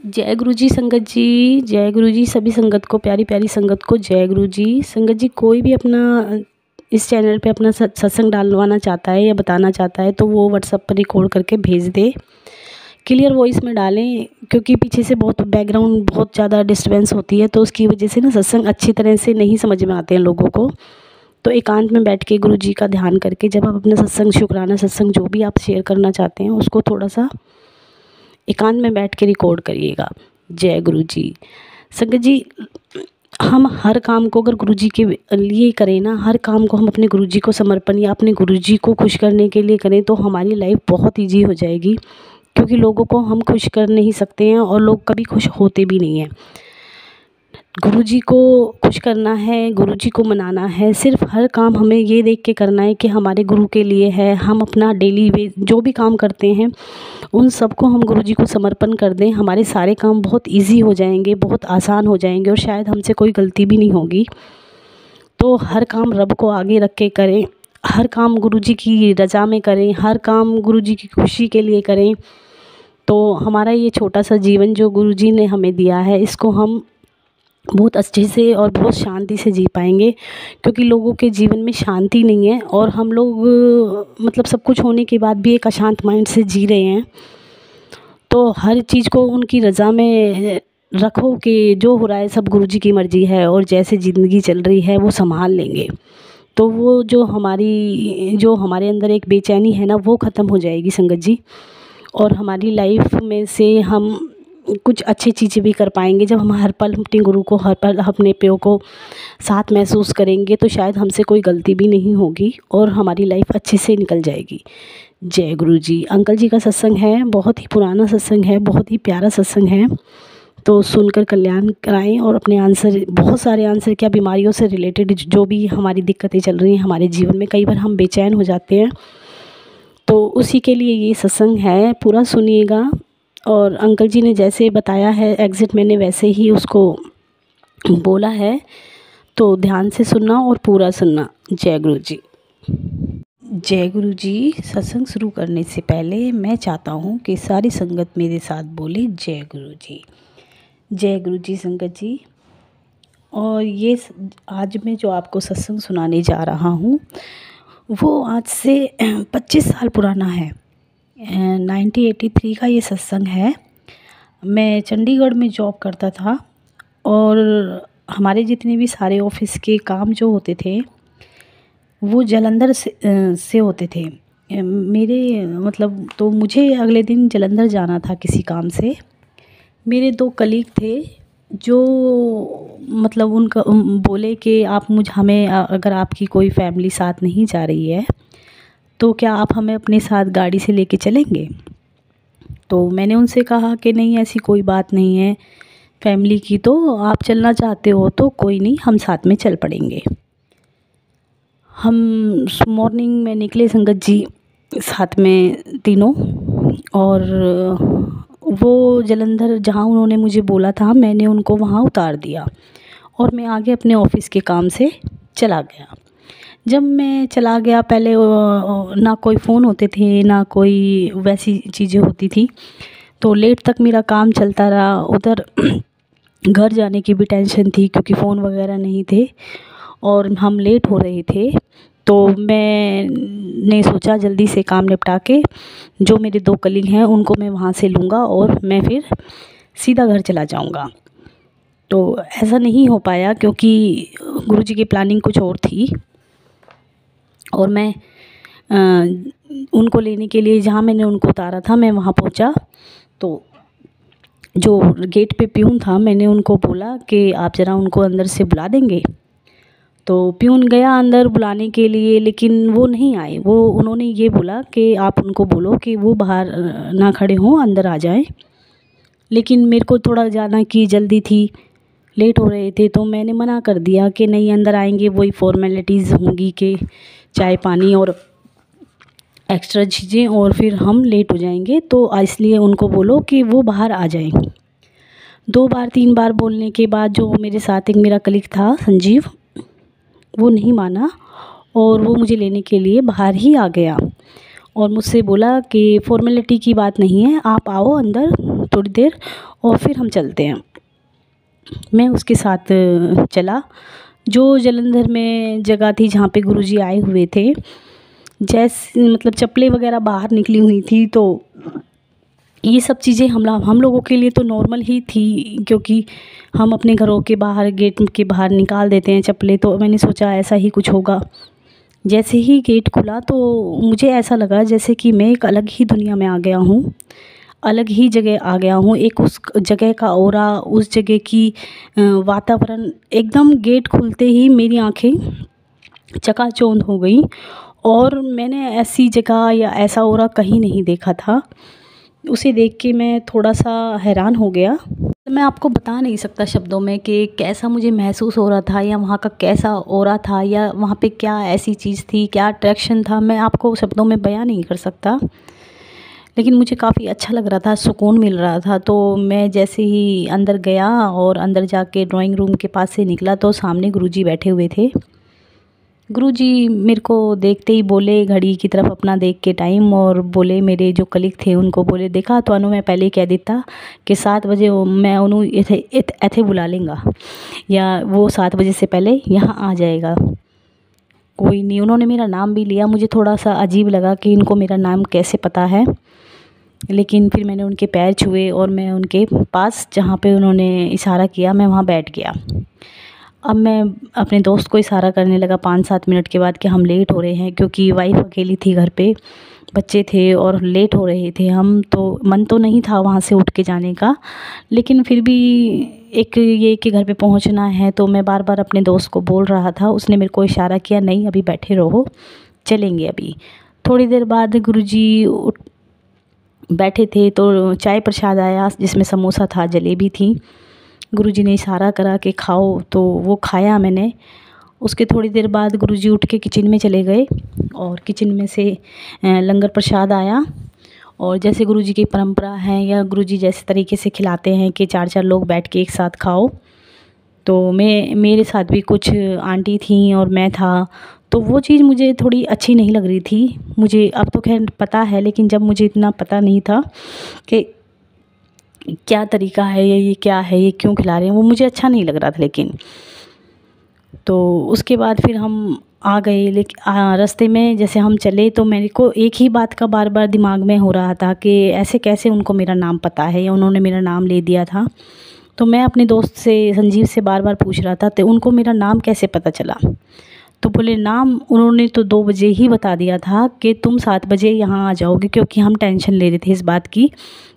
जय गुरु जी संगत जी, जय गुरु जी सभी संगत को, प्यारी प्यारी संगत को जय गुरु जी। संगत जी कोई भी अपना इस चैनल पे अपना सत्संग डालवाना चाहता है या बताना चाहता है तो वो व्हाट्सएप पर रिकॉर्ड करके भेज दे। क्लियर वॉइस में डालें, क्योंकि पीछे से बहुत बैकग्राउंड बहुत ज़्यादा डिस्टर्बेंस होती है, तो उसकी वजह से ना सत्संग अच्छी तरह से नहीं समझ में आते हैं लोगों को। तो एकांत में बैठ के गुरु जी का ध्यान करके जब आप अपना सत्संग, शुक्राना सत्संग जो भी आप शेयर करना चाहते हैं उसको थोड़ा सा एकांत में बैठ के रिकॉर्ड करिएगा। जय गुरु जी। संगत जी, हम हर काम को अगर गुरु जी के लिए करें ना, हर काम को हम अपने गुरु जी को समर्पण या अपने गुरु जी को खुश करने के लिए करें तो हमारी लाइफ बहुत ईजी हो जाएगी, क्योंकि लोगों को हम खुश कर नहीं सकते हैं और लोग कभी खुश होते भी नहीं हैं। गुरु जी को खुश करना है, गुरु जी को मनाना है, सिर्फ हर काम हमें ये देख के करना है कि हमारे गुरु के लिए है। हम अपना डेली वे जो भी काम करते हैं उन सबको हम गुरु जी को समर्पण कर दें, हमारे सारे काम बहुत इजी हो जाएंगे, बहुत आसान हो जाएंगे और शायद हमसे कोई गलती भी नहीं होगी। तो हर काम रब को आगे रख के करें, हर काम गुरु जी की रज़ा में करें, हर काम गुरु जी की खुशी के लिए करें। तो हमारा ये छोटा सा जीवन जो गुरु जी ने हमें दिया है, इसको हम बहुत अच्छे से और बहुत शांति से जी पाएंगे, क्योंकि लोगों के जीवन में शांति नहीं है और हम लोग मतलब सब कुछ होने के बाद भी एक अशांत माइंड से जी रहे हैं। तो हर चीज़ को उनकी रज़ा में रखो कि जो हो रहा है सब गुरु जी की मर्ज़ी है और जैसे ज़िंदगी चल रही है वो संभाल लेंगे। तो वो जो हमारे अंदर एक बेचैनी है ना, वो ख़त्म हो जाएगी संगत जी, और हमारी लाइफ में से हम कुछ अच्छी चीज़ें भी कर पाएंगे। जब हम हर पल अपने गुरु को, हर पल अपने प्यो को साथ महसूस करेंगे तो शायद हमसे कोई गलती भी नहीं होगी और हमारी लाइफ अच्छे से निकल जाएगी। जय गुरु जी। अंकल जी का सत्संग है, बहुत ही पुराना सत्संग है, बहुत ही प्यारा सत्संग है, तो सुनकर कल्याण कराएं और अपने आंसर, बहुत सारे आंसर, क्या बीमारियों से रिलेटेड जो भी हमारी दिक्कतें चल रही हैं हमारे जीवन में, कई बार हम बेचैन हो जाते हैं, तो उसी के लिए ये सत्संग है, पूरा सुनिएगा। और अंकल जी ने जैसे बताया है एग्ज़ैक्ट मैंने वैसे ही उसको बोला है, तो ध्यान से सुनना और पूरा सुनना। जय गुरु जी। जय गुरु जी। सत्संग शुरू करने से पहले मैं चाहता हूँ कि सारी संगत मेरे साथ बोले जय गुरु जी। जय गुरु जी संगत जी। और ये आज मैं जो आपको सत्संग सुनाने जा रहा हूँ वो आज से 25 साल पुराना है। 1983 का ये सत्संग है। मैं चंडीगढ़ में जॉब करता था और हमारे जितने भी सारे ऑफिस के काम जो होते थे वो जालंधर से होते थे। मेरे मतलब, तो मुझे अगले दिन जालंधर जाना था किसी काम से। मेरे 2 कलीग थे जो मतलब उनका बोले कि आप हमें अगर आपकी कोई फैमिली साथ नहीं जा रही है तो क्या आप हमें अपने साथ गाड़ी से लेके चलेंगे। तो मैंने उनसे कहा कि नहीं, ऐसी कोई बात नहीं है फैमिली की, तो आप चलना चाहते हो तो कोई नहीं, हम साथ में चल पड़ेंगे। हम मॉर्निंग में निकले संगत जी साथ में तीनों, और वो जालंधर जहाँ उन्होंने मुझे बोला था मैंने उनको वहाँ उतार दिया और मैं आगे अपने ऑफिस के काम से चला गया। जब मैं चला गया, पहले ना कोई फ़ोन होते थे ना कोई वैसी चीज़ें होती थी, तो लेट तक मेरा काम चलता रहा। उधर घर जाने की भी टेंशन थी क्योंकि फ़ोन वगैरह नहीं थे और हम लेट हो रहे थे। तो मैंने सोचा जल्दी से काम निपटा के जो मेरे 2 कलीग हैं उनको मैं वहाँ से लूँगा और मैं फिर सीधा घर चला जाऊँगा। तो ऐसा नहीं हो पाया क्योंकि गुरुजी की प्लानिंग कुछ और थी और मैं उनको लेने के लिए जहाँ मैंने उनको उतारा था मैं वहाँ पहुँचा। तो जो गेट पे प्यून था, मैंने उनको बोला कि आप ज़रा उनको अंदर से बुला देंगे। तो प्यून गया अंदर बुलाने के लिए, लेकिन वो नहीं आए। उन्होंने ये बोला कि आप उनको बोलो कि वो बाहर ना खड़े हों, अंदर आ जाएं। लेकिन मेरे को थोड़ा जाना की जल्दी थी, लेट हो रहे थे, तो मैंने मना कर दिया कि नहीं, अंदर आएंगे वही फॉर्मेलिटीज़ होंगी कि चाय पानी और एक्स्ट्रा चीज़ें, और फिर हम लेट हो जाएंगे, तो इसलिए उनको बोलो कि वो बाहर आ जाएं। 2 बार 3 बार बोलने के बाद जो मेरे साथ एक मेरा कलीग था संजीव, वो नहीं माना और वो मुझे लेने के लिए बाहर ही आ गया। और मुझसे बोला कि फॉर्मेलिटी की बात नहीं है, आप आओ अंदर थोड़ी देर और फिर हम चलते हैं। मैं उसके साथ चला। जो जालंधर में जगह थी जहाँ पे गुरुजी आए हुए थे, जैसे मतलब चप्पलें वगैरह बाहर निकली हुई थी, तो ये सब चीज़ें हम लोगों के लिए तो नॉर्मल ही थी, क्योंकि हम अपने घरों के बाहर गेट के बाहर निकाल देते हैं चप्पलें। तो मैंने सोचा ऐसा ही कुछ होगा। जैसे ही गेट खुला तो मुझे ऐसा लगा जैसे कि मैं एक अलग ही दुनिया में आ गया हूँ, अलग ही जगह आ गया हूँ। एक उस जगह का ऑरा, उस जगह की वातावरण, एकदम गेट खुलते ही मेरी आँखें चकाचौंध हो गई। और मैंने ऐसी जगह या ऐसा ऑरा कहीं नहीं देखा था। उसे देख के मैं थोड़ा सा हैरान हो गया। मैं आपको बता नहीं सकता शब्दों में कि कैसा मुझे महसूस हो रहा था, या वहाँ का कैसा ऑरा था, या वहाँ पे क्या ऐसी चीज़ थी, क्या अट्रैक्शन था, मैं आपको शब्दों में बयां नहीं कर सकता। लेकिन मुझे काफ़ी अच्छा लग रहा था, सुकून मिल रहा था। तो मैं जैसे ही अंदर गया और अंदर जाके ड्राइंग रूम के पास से निकला तो सामने गुरुजी बैठे हुए थे। गुरुजी मेरे को देखते ही बोले, घड़ी की तरफ अपना देख के टाइम, और बोले मेरे जो कलीग थे उनको बोले, देखा तो अनु मैं पहले ही कह देता कि 7 बजे मैं उन्हों इथे बुला लेंगा, या वो 7 बजे से पहले यहाँ आ जाएगा। कोई नहीं, उन्होंने मेरा नाम भी लिया। मुझे थोड़ा सा अजीब लगा कि इनको मेरा नाम कैसे पता है, लेकिन फिर मैंने उनके पैर छुए और मैं उनके पास, जहाँ पे उन्होंने इशारा किया, मैं वहाँ बैठ गया। अब मैं अपने दोस्त को इशारा करने लगा 5-7 मिनट के बाद कि हम लेट हो रहे हैं, क्योंकि वाइफ अकेली थी घर पे, बच्चे थे और लेट हो रहे थे हम। तो मन तो नहीं था वहाँ से उठ के जाने का, लेकिन फिर भी एक ये कि घर पे पहुँचना है। तो मैं बार बार अपने दोस्त को बोल रहा था। उसने मेरे को इशारा किया, नहीं अभी बैठे रहो, चलेंगे अभी। थोड़ी देर बाद गुरुजी बैठे थे तो चाय प्रसाद आया, जिसमें समोसा था, जलेबी थी। गुरुजी ने इशारा करा कि खाओ, तो वो खाया मैंने। उसके थोड़ी देर बाद गुरुजी उठ के किचन में चले गए और किचन में से लंगर प्रसाद आया। और जैसे गुरुजी की परंपरा है, या गुरुजी जैसे तरीके से खिलाते हैं कि 4-4 लोग बैठ के एक साथ खाओ, तो मेरे साथ भी कुछ आंटी थी और मैं था। तो वो चीज़ मुझे थोड़ी अच्छी नहीं लग रही थी। मुझे अब तो खैर पता है, लेकिन जब मुझे इतना पता नहीं था कि क्या तरीका है, ये क्या है, ये क्यों खिला रहे हैं, वो मुझे अच्छा नहीं लग रहा था। लेकिन तो उसके बाद फिर हम आ गए। लेकिन रास्ते में जैसे हम चले तो मेरे को एक ही बात का बार बार दिमाग में हो रहा था कि ऐसे कैसे उनको मेरा नाम पता है, या उन्होंने मेरा नाम ले दिया था। तो मैं अपने दोस्त से, संजीव से, बार बार पूछ रहा था तो उनको मेरा नाम कैसे पता चला। तो बोले नाम उन्होंने तो 2 बजे ही बता दिया था कि तुम 7 बजे यहाँ आ जाओगे, क्योंकि हम टेंशन ले रहे थे इस बात की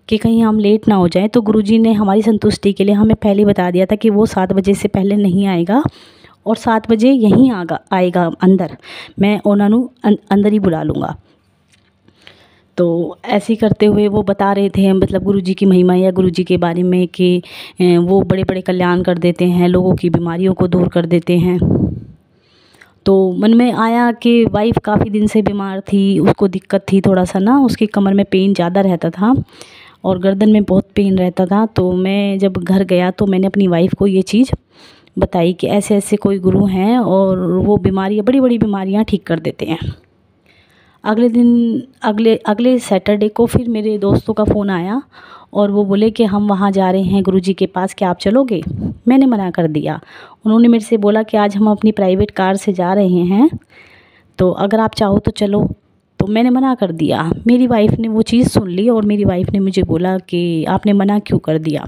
कि कहीं हम लेट ना हो जाएं। तो गुरुजी ने हमारी संतुष्टि के लिए हमें पहले बता दिया था कि वो 7 बजे से पहले नहीं आएगा और 7 बजे यहीं आएगा अंदर, मैं उन्होंने अंदर ही बुला लूँगा। तो ऐसे ही करते हुए वो बता रहे थे, मतलब गुरुजी की महिमा या गुरुजी के बारे में, कि वो बड़े बड़े कल्याण कर देते हैं, लोगों की बीमारियों को दूर कर देते हैं। तो मन में आया कि वाइफ़ काफ़ी दिन से बीमार थी, उसको दिक्कत थी थोड़ा सा ना, उसकी कमर में पेन ज़्यादा रहता था और गर्दन में बहुत पेन रहता था। तो मैं जब घर गया तो मैंने अपनी वाइफ़ को ये चीज़ बताई कि ऐसे ऐसे कोई गुरु हैं और वो बीमारियाँ, बड़ी बड़ी बीमारियाँ ठीक कर देते हैं। अगले दिन, अगले सैटरडे को फिर मेरे दोस्तों का फ़ोन आया और वो बोले कि हम वहाँ जा रहे हैं गुरुजी के पास, क्या आप चलोगे। मैंने मना कर दिया। उन्होंने मेरे से बोला कि आज हम अपनी प्राइवेट कार से जा रहे हैं, तो अगर आप चाहो तो चलो। तो मैंने मना कर दिया। मेरी वाइफ़ ने वो चीज़ सुन ली और मेरी वाइफ़ ने मुझे बोला कि आपने मना क्यों कर दिया,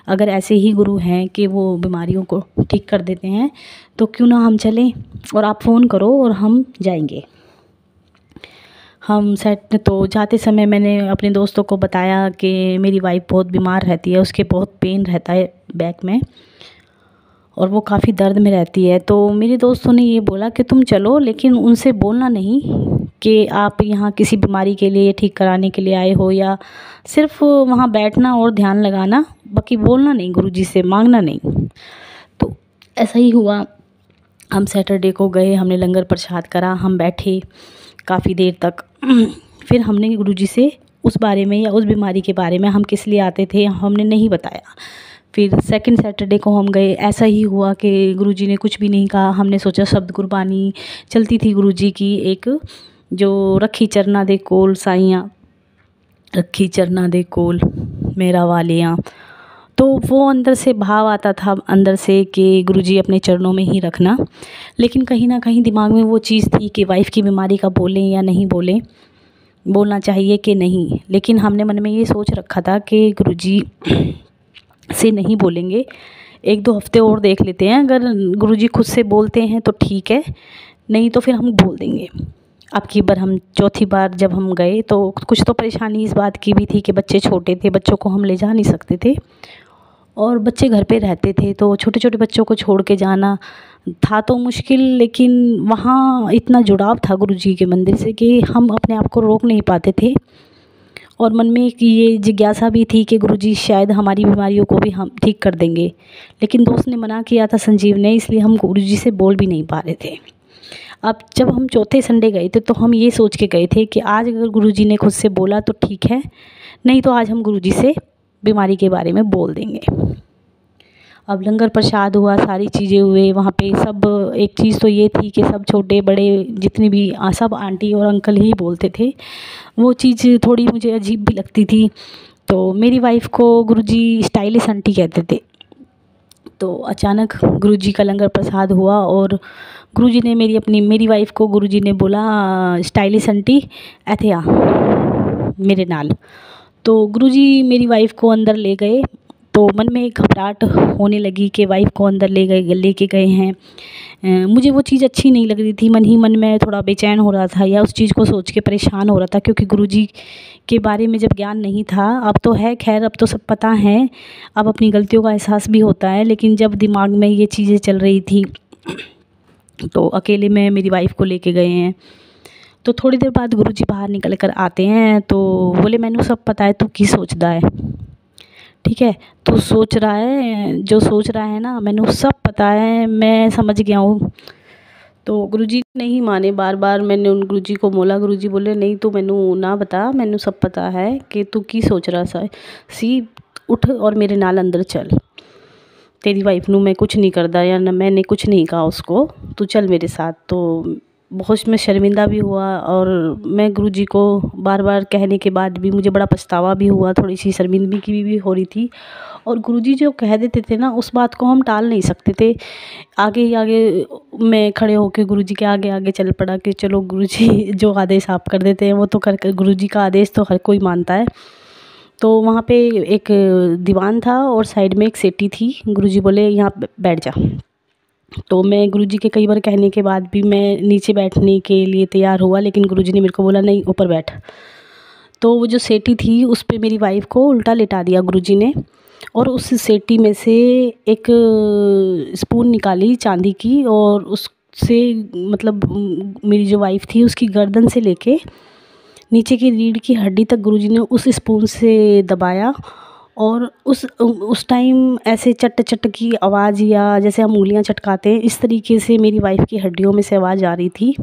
अगर ऐसे ही गुरु हैं कि वो बीमारियों को ठीक कर देते हैं तो क्यों ना हम चलें, और आप फ़ोन करो और हम जाएंगे। हम सेट तो जाते समय मैंने अपने दोस्तों को बताया कि मेरी वाइफ़ बहुत बीमार रहती है, उसके बहुत पेन रहता है बैक में और वो काफ़ी दर्द में रहती है। तो मेरे दोस्तों ने ये बोला कि तुम चलो, लेकिन उनसे बोलना नहीं कि आप यहाँ किसी बीमारी के लिए, ठीक कराने के लिए आए हो, या सिर्फ वहाँ बैठना और ध्यान लगाना, बाकी बोलना नहीं, गुरुजी से मांगना नहीं। तो ऐसा ही हुआ। हम सैटरडे को गए, हमने लंगर प्रसाद करा, हम बैठे काफ़ी देर तक। फिर हमने गुरुजी से उस बारे में या उस बीमारी के बारे में, हम किस लिए आते थे, हमने नहीं बताया। फिर सेकंड सैटरडे को हम गए, ऐसा ही हुआ कि गुरुजी ने कुछ भी नहीं कहा। हमने सोचा शब्द गुरबानी चलती थी गुरुजी की एक, जो रखी चरना दे कोल साइयाँ, रखी चरना दे कोल मेरा वालियाँ। तो वो अंदर से भाव आता था अंदर से कि गुरुजी अपने चरणों में ही रखना। लेकिन कहीं ना कहीं दिमाग में वो चीज़ थी कि वाइफ़ की बीमारी का बोलें या नहीं बोलें, बोलना चाहिए कि नहीं। लेकिन हमने मन में ये सोच रखा था कि गुरुजी से नहीं बोलेंगे, 1-2 हफ्ते और देख लेते हैं, अगर गुरुजी खुद से बोलते हैं तो ठीक है, नहीं तो फिर हम बोल देंगे। अब की बार हम चौथी बार जब हम गए तो कुछ तो परेशानी इस बात की भी थी कि बच्चे छोटे थे, बच्चों को हम ले जा नहीं सकते थे और बच्चे घर पे रहते थे, तो छोटे छोटे बच्चों को छोड़ के जाना था तो मुश्किल। लेकिन वहाँ इतना जुड़ाव था गुरुजी के मंदिर से कि हम अपने आप को रोक नहीं पाते थे और मन में एक ये जिज्ञासा भी थी कि गुरुजी शायद हमारी बीमारियों को भी हम ठीक कर देंगे। लेकिन दोस्त ने मना किया था, संजीव ने, इसलिए हम गुरुजी से बोल भी नहीं पा रहे थे। अब जब हम चौथे संडे गए थे तो हम ये सोच के गए थे कि आज अगर गुरुजी ने खुद से बोला तो ठीक है, नहीं तो आज हम गुरुजी से बीमारी के बारे में बोल देंगे। अब लंगर प्रसाद हुआ, सारी चीज़ें हुए वहाँ पे सब। एक चीज़ तो ये थी कि सब छोटे बड़े जितने भी सब आंटी और अंकल ही बोलते थे। वो चीज़ थोड़ी मुझे अजीब भी लगती थी। तो मेरी वाइफ़ को गुरुजी स्टाइलिश आंटी कहते थे। तो अचानक गुरुजी का लंगर प्रसाद हुआ और गुरुजी ने मेरी वाइफ़ को गुरुजी ने बोला, स्टाइलिश आंटी ऐथे आ मेरे नाल। तो गुरुजी मेरी वाइफ़ को अंदर ले गए। तो मन में एक घबराहट होने लगी कि वाइफ़ को अंदर लेके गए हैं। मुझे वो चीज़ अच्छी नहीं लग रही थी, मन ही मन में थोड़ा बेचैन हो रहा था या उस चीज़ को सोच के परेशान हो रहा था, क्योंकि गुरुजी के बारे में जब ज्ञान नहीं था, अब तो है खैर, अब तो सब पता है, अब अपनी गलतियों का एहसास भी होता है। लेकिन जब दिमाग में ये चीज़ें चल रही थी तो अकेले में मेरी वाइफ़ को लेके गए हैं। तो थोड़ी देर बाद गुरुजी बाहर निकल कर आते हैं तो बोले, मैनू सब पता है तू की सोचता है, ठीक है, तू सोच रहा है जो सोच रहा है ना, मैनू सब पता है, मैं समझ गया हूँ। तो गुरुजी नहीं माने, बार बार मैंने उन गुरुजी को बोला, गुरुजी बोले नहीं तू मैनू ना बता, मैनू सब पता है कि तू की सोच रहा सी, उठ और मेरे नाल अंदर चल, तेरी वाइफ नू मैं कुछ नहीं करदा या ना मैंने कुछ नहीं कहा उसको, तू चल मेरे साथ। तो बहुत मैं शर्मिंदा भी हुआ और मैं गुरुजी को बार बार कहने के बाद भी मुझे बड़ा पछतावा भी हुआ, थोड़ी सी शर्मिंदगी भी हो रही थी। और गुरुजी जो कह देते थे ना, उस बात को हम टाल नहीं सकते थे। आगे ही आगे मैं खड़े होकर गुरुजी के आगे आगे चल पड़ा कि चलो गुरुजी जो आदेश आप कर देते हैं वो तो कर, गुरुजी का आदेश तो हर कोई मानता है। तो वहाँ पे एक दीवान था और साइड में एक सेटी थी। गुरुजी बोले यहाँ बैठ जा। तो मैं गुरुजी के कई बार कहने के बाद भी मैं नीचे बैठने के लिए तैयार हुआ, लेकिन गुरुजी ने मेरे को बोला नहीं ऊपर बैठ। तो वो जो सेटी थी उस पे मेरी वाइफ़ को उल्टा लिटा दिया गुरुजी ने और उस सेटी में से एक स्पून निकाली चांदी की और उससे मतलब मेरी जो वाइफ़ थी उसकी गर्दन से लेके नीचे की रीढ़ की हड्डी तक गुरुजी ने उस स्पून से दबाया। और उस टाइम ऐसे चट चट की आवाज़, या जैसे हम उंगलियां चटकाते हैं, इस तरीके से मेरी वाइफ़ की हड्डियों में से आवाज़ आ रही थी।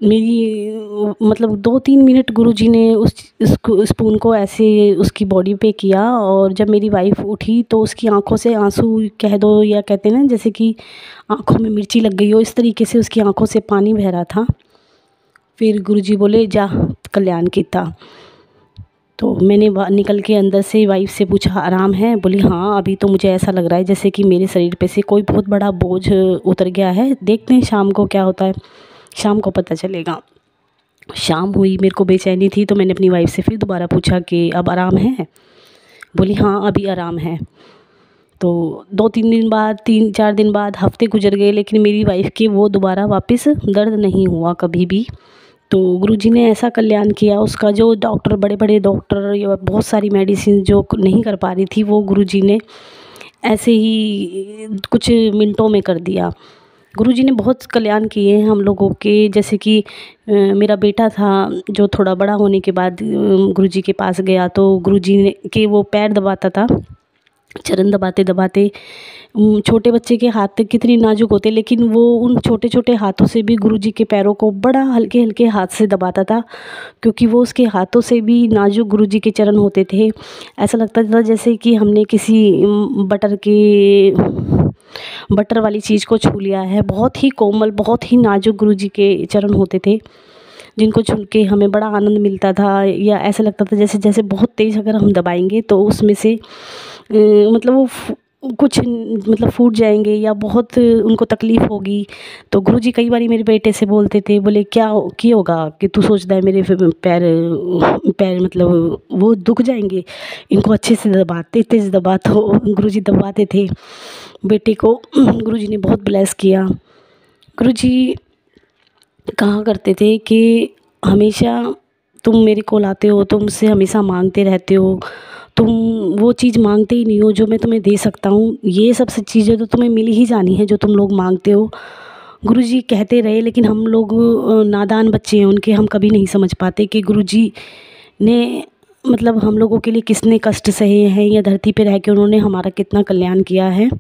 मेरी मतलब 2-3 मिनट गुरुजी ने उस स्पून को ऐसे उसकी बॉडी पे किया और जब मेरी वाइफ़ उठी तो उसकी आंखों से आंसू कह दो, या कहते हैं ना जैसे कि आंखों में मिर्ची लग गई हो, इस तरीके से उसकी आंखों से पानी बह रहा था। फिर गुरुजी बोले जा कल्याण कीता। तो मैंने निकल के अंदर से वाइफ़ से पूछा आराम है? बोली हाँ, अभी तो मुझे ऐसा लग रहा है जैसे कि मेरे शरीर पे से कोई बहुत बड़ा बोझ उतर गया है, देखते हैं शाम को क्या होता है, शाम को पता चलेगा। शाम हुई, मेरे को बेचैनी थी तो मैंने अपनी वाइफ़ से फिर दोबारा पूछा कि अब आराम है? बोली हाँ अभी आराम है। तो 2-3 दिन बाद, 3-4 दिन बाद, हफ्ते गुजर गए, लेकिन मेरी वाइफ़ के वो दोबारा वापस दर्द नहीं हुआ कभी भी। तो गुरुजी ने ऐसा कल्याण किया, उसका जो डॉक्टर, बड़े बड़े डॉक्टर या बहुत सारी मेडिसिन जो नहीं कर पा रही थी, वो गुरुजी ने ऐसे ही कुछ मिनटों में कर दिया। गुरुजी ने बहुत कल्याण किए हैं हम लोगों के। जैसे कि मेरा बेटा था जो थोड़ा बड़ा होने के बाद गुरुजी के पास गया तो गुरुजी ने के वो पैर दबाता था, चरण दबाते दबाते, छोटे बच्चे के हाथ कितनी नाजुक होते, लेकिन वो उन छोटे छोटे हाथों से भी गुरुजी के पैरों को बड़ा हल्के हल्के हाथ से दबाता था, क्योंकि वो उसके हाथों से भी नाजुक गुरुजी के चरण होते थे। ऐसा लगता था जैसे कि हमने किसी बटर के बटर वाली चीज़ को छू लिया है। बहुत ही कोमल, बहुत ही नाजुक गुरुजी के चरण होते थे, जिनको छू के हमें बड़ा आनंद मिलता था, या ऐसा लगता था जैसे जैसे बहुत तेज़ अगर हम दबाएंगे तो उसमें से मतलब वो कुछ मतलब फूट जाएंगे या बहुत उनको तकलीफ़ होगी। तो गुरुजी कई बारी मेरे बेटे से बोलते थे, बोले क्या होगा कि तू सोचता है मेरे पैर पैर मतलब वो दुख जाएंगे, इनको अच्छे से दबा, तेज़ दबा। तो गुरुजी दबाते थे बेटे को। गुरुजी ने बहुत ब्लेस किया। गुरुजी कहा करते थे कि हमेशा तुम मेरे कोल आते हो, तुम मुझसे हमेशा मांगते रहते हो, तुम वो चीज़ मांगते ही नहीं हो जो मैं तुम्हें दे सकता हूँ। ये सब चीज़ें तो तुम्हें मिल ही जानी है जो तुम लोग मांगते हो। गुरुजी कहते रहे, लेकिन हम लोग नादान बच्चे हैं उनके, हम कभी नहीं समझ पाते कि गुरुजी ने मतलब हम लोगों के लिए कितने कष्ट सहे हैं, या धरती पे रह के उन्होंने हमारा कितना कल्याण किया है।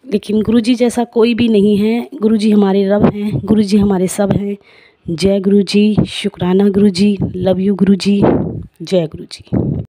लेकिन गुरुजी जैसा कोई भी नहीं है। गुरुजी हमारे रब हैं, गुरुजी हमारे सब हैं। जय गुरुजी, शुक्राना गुरुजी, लव यू गुरुजी, जय गुरुजी।